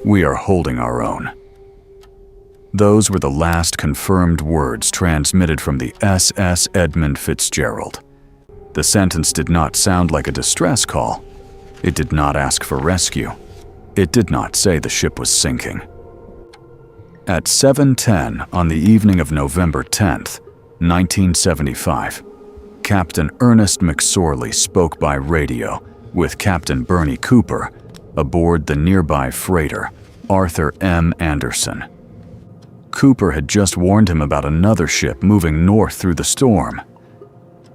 "We are holding our own." Those were the last confirmed words transmitted from the SS Edmund Fitzgerald. The sentence did not sound like a distress call. It did not ask for rescue. It did not say the ship was sinking. At 7:10 on the evening of November 10th, 1975, Captain Ernest McSorley spoke by radio with Captain Bernie Cooper aboard the nearby freighter Arthur M. Anderson. Cooper had just warned him about another ship moving north through the storm.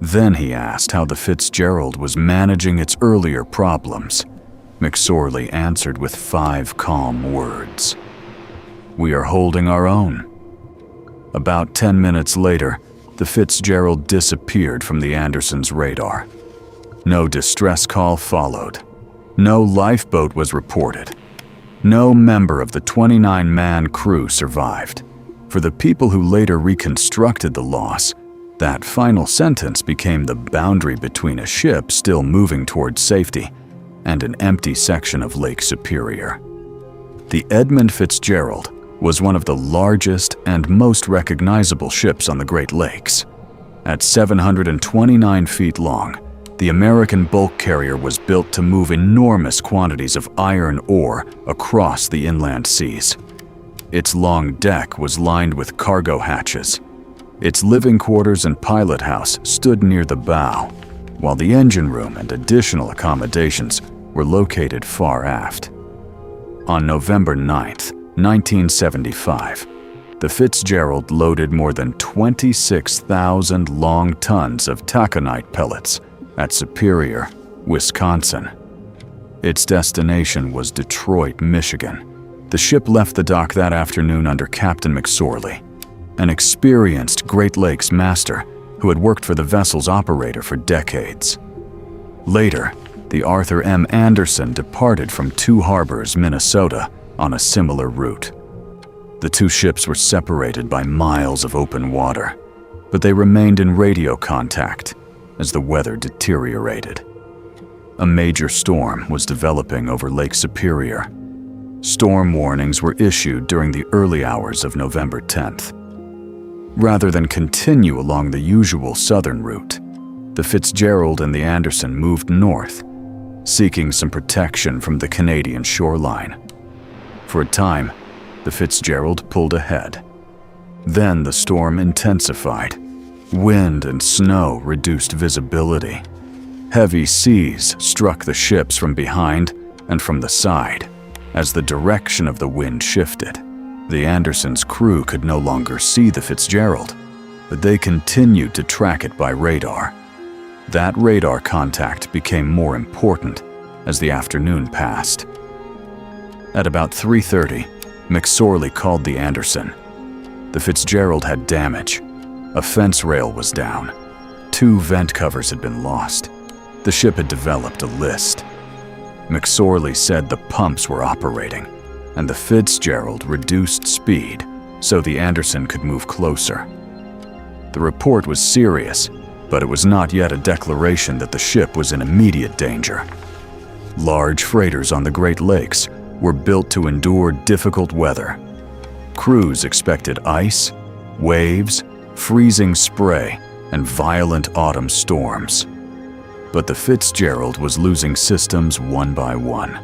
Then he asked how the Fitzgerald was managing its earlier problems. McSorley answered with 5 calm words. "We are holding our own." About 10 minutes later, the Fitzgerald disappeared from the Anderson's radar. No distress call followed. No lifeboat was reported. No member of the 29-man crew survived. For the people who later reconstructed the loss, that final sentence became the boundary between a ship still moving towards safety and an empty section of Lake Superior. The Edmund Fitzgerald was one of the largest and most recognizable ships on the Great Lakes. At 729 feet long, the American bulk carrier was built to move enormous quantities of iron ore across the inland seas. Its long deck was lined with cargo hatches. Its living quarters and pilot house stood near the bow, while the engine room and additional accommodations were located far aft. On November 9th, 1975, the Fitzgerald loaded more than 26,000 long tons of taconite pellets at Superior, Wisconsin. Its destination was Detroit, Michigan. The ship left the dock that afternoon under Captain McSorley, an experienced Great Lakes master who had worked for the vessel's operator for decades. Later, the Arthur M. Anderson departed from Two Harbors, Minnesota, on a similar route. The two ships were separated by miles of open water, but they remained in radio contact as the weather deteriorated. A major storm was developing over Lake Superior. Storm warnings were issued during the early hours of November 10th. Rather than continue along the usual southern route, the Fitzgerald and the Anderson moved north, seeking some protection from the Canadian shoreline. For a time, the Fitzgerald pulled ahead. Then the storm intensified. Wind and snow reduced visibility. Heavy seas struck the ships from behind and from the side. As the direction of the wind shifted, the Anderson's crew could no longer see the Fitzgerald, but they continued to track it by radar. That radar contact became more important as the afternoon passed. At about 3:30, McSorley called the Anderson. The Fitzgerald had damage. A fence rail was down. 2 vent covers had been lost. The ship had developed a list. McSorley said the pumps were operating, and the Fitzgerald reduced speed so the Anderson could move closer. The report was serious, but it was not yet a declaration that the ship was in immediate danger. Large freighters on the Great Lakes were built to endure difficult weather. Crews expected ice, waves, freezing spray, and violent autumn storms. But the Fitzgerald was losing systems one by one.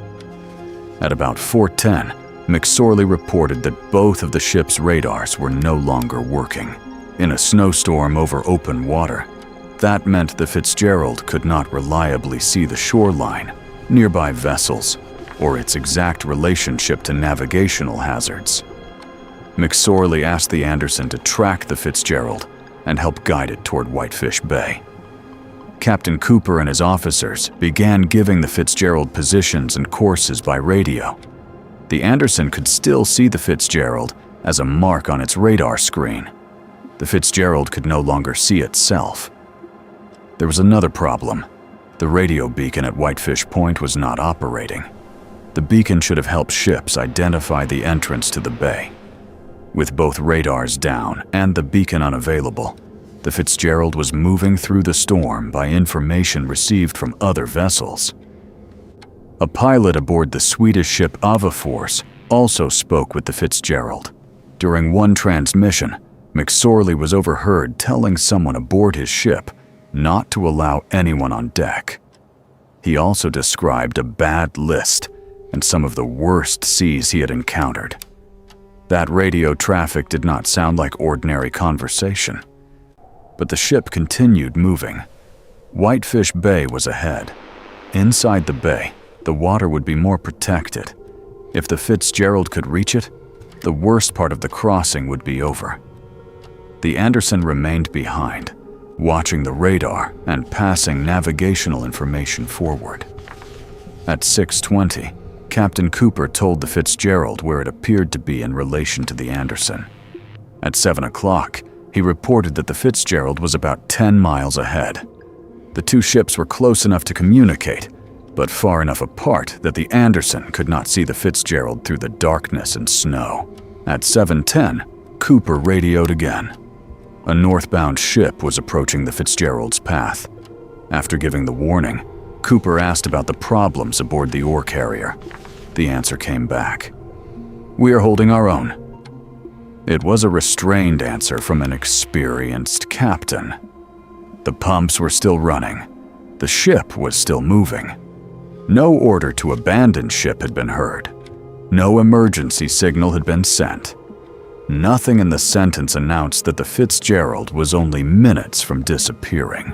At about 4:10, McSorley reported that both of the ship's radars were no longer working. In a snowstorm over open water, that meant the Fitzgerald could not reliably see the shoreline, nearby vessels, or its exact relationship to navigational hazards. McSorley asked the Anderson to track the Fitzgerald and help guide it toward Whitefish Bay. Captain Cooper and his officers began giving the Fitzgerald positions and courses by radio. The Anderson could still see the Fitzgerald as a mark on its radar screen. The Fitzgerald could no longer see itself. There was another problem. The radio beacon at Whitefish Point was not operating. The beacon should have helped ships identify the entrance to the bay. With both radars down and the beacon unavailable, the Fitzgerald was moving through the storm by information received from other vessels. A pilot aboard the Swedish ship Avafors also spoke with the Fitzgerald. During one transmission, McSorley was overheard telling someone aboard his ship not to allow anyone on deck. He also described a bad list and some of the worst seas he had encountered. That radio traffic did not sound like ordinary conversation. But the ship continued moving. Whitefish Bay was ahead. Inside the bay, the water would be more protected. If the Fitzgerald could reach it, the worst part of the crossing would be over. The Anderson remained behind, watching the radar and passing navigational information forward. At 6:20, Captain Cooper told the Fitzgerald where it appeared to be in relation to the Anderson. At 7 o'clock, he reported that the Fitzgerald was about 10 miles ahead. The two ships were close enough to communicate, but far enough apart that the Anderson could not see the Fitzgerald through the darkness and snow. At 7:10, Cooper radioed again. A northbound ship was approaching the Fitzgerald's path. After giving the warning, Cooper asked about the problems aboard the ore carrier. The answer came back. "We are holding our own." It was a restrained answer from an experienced captain. The pumps were still running. The ship was still moving. No order to abandon ship had been heard. No emergency signal had been sent. Nothing in the sentence announced that the Fitzgerald was only minutes from disappearing.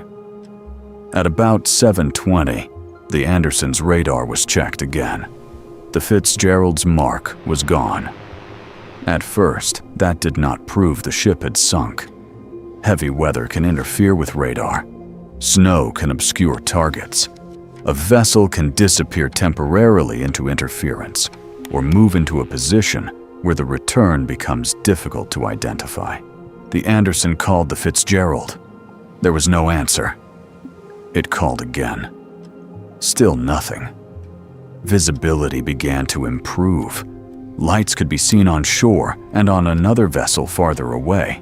At about 7:20, the Anderson's radar was checked again. The Fitzgerald's mark was gone. At first, that did not prove the ship had sunk. Heavy weather can interfere with radar. Snow can obscure targets. A vessel can disappear temporarily into interference, or move into a position where the return becomes difficult to identify. The Anderson called the Fitzgerald. There was no answer. It called again. Still nothing. Visibility began to improve. Lights could be seen on shore and on another vessel farther away.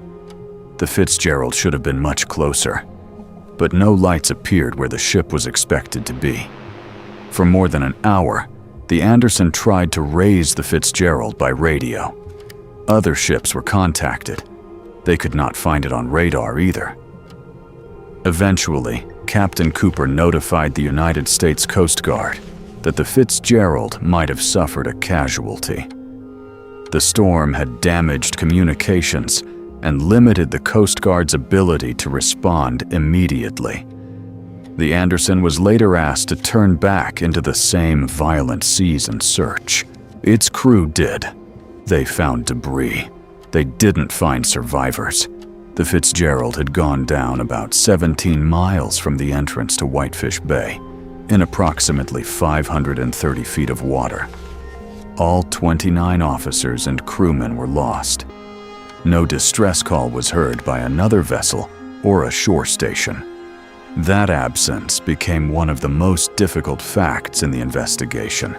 The Fitzgerald should have been much closer, but no lights appeared where the ship was expected to be. For more than an hour, the Anderson tried to raise the Fitzgerald by radio. Other ships were contacted. They could not find it on radar either. Eventually, Captain Cooper notified the United States Coast Guard that the Fitzgerald might have suffered a casualty. The storm had damaged communications and limited the Coast Guard's ability to respond immediately. The Anderson was later asked to turn back into the same violent seas and search. Its crew did. They found debris. They didn't find survivors. The Fitzgerald had gone down about 17 miles from the entrance to Whitefish Bay, in approximately 530 feet of water. All 29 officers and crewmen were lost. No distress call was heard by another vessel or a shore station. That absence became one of the most difficult facts in the investigation.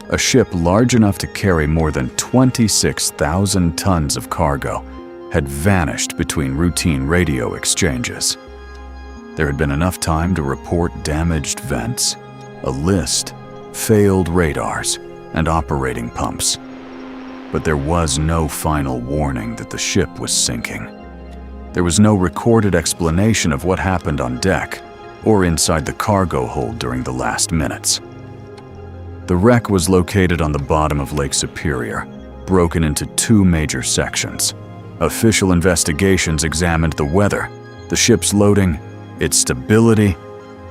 A ship large enough to carry more than 26,000 tons of cargo had vanished between routine radio exchanges. There had been enough time to report damaged vents, a list, failed radars, and operating pumps. But there was no final warning that the ship was sinking. There was no recorded explanation of what happened on deck or inside the cargo hold during the last minutes. The wreck was located on the bottom of Lake Superior, broken into two major sections. Official investigations examined the weather, the ship's loading, its stability,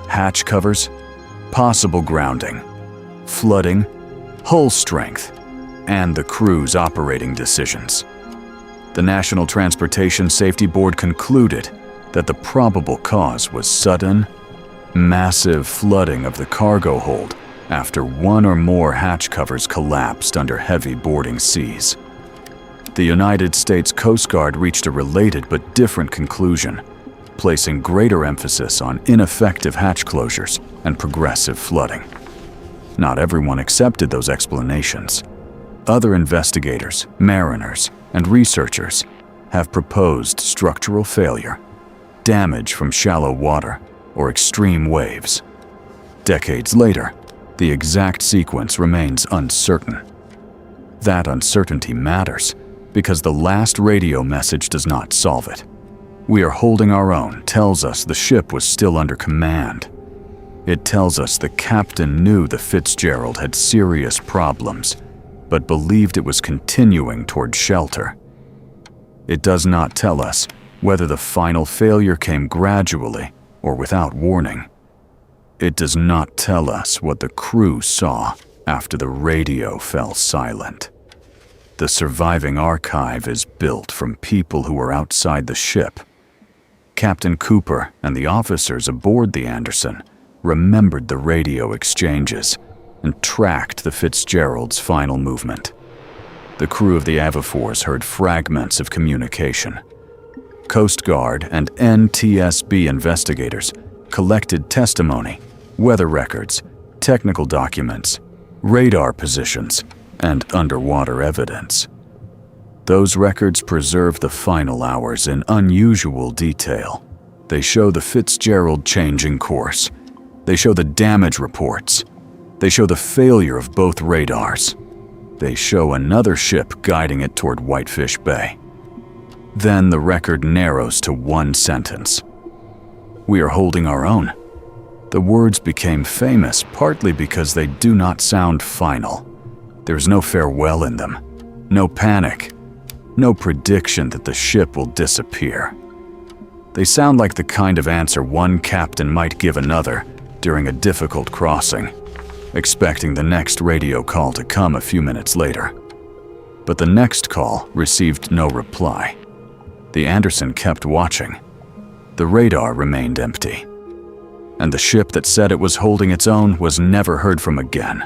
hatch covers, possible grounding, flooding, hull strength, and the crew's operating decisions. The National Transportation Safety Board concluded that the probable cause was sudden, massive flooding of the cargo hold after one or more hatch covers collapsed under heavy boarding seas. The United States Coast Guard reached a related but different conclusion, placing greater emphasis on ineffective hatch closures and progressive flooding. Not everyone accepted those explanations. Other investigators, mariners, and researchers have proposed structural failure, damage from shallow water, or extreme waves. Decades later, the exact sequence remains uncertain. That uncertainty matters, because the last radio message does not solve it. "We are holding our own" tells us the ship was still under command. It tells us the captain knew the Fitzgerald had serious problems, but believed it was continuing toward shelter. It does not tell us whether the final failure came gradually or without warning. It does not tell us what the crew saw after the radio fell silent. The surviving archive is built from people who were outside the ship. Captain Cooper and the officers aboard the Anderson remembered the radio exchanges and tracked the Fitzgerald's final movement. The crew of the Avafors heard fragments of communication. Coast Guard and NTSB investigators collected testimony, weather records, technical documents, radar positions, and underwater evidence. Those records preserve the final hours in unusual detail. They show the Fitzgerald changing course. They show the damage reports. They show the failure of both radars. They show another ship guiding it toward Whitefish Bay. Then the record narrows to one sentence: "We are holding our own." The words became famous partly because they do not sound final. There's no farewell in them, no panic, no prediction that the ship will disappear. They sound like the kind of answer one captain might give another during a difficult crossing, expecting the next radio call to come a few minutes later. But the next call received no reply. The Anderson kept watching. The radar remained empty. And the ship that said it was holding its own was never heard from again.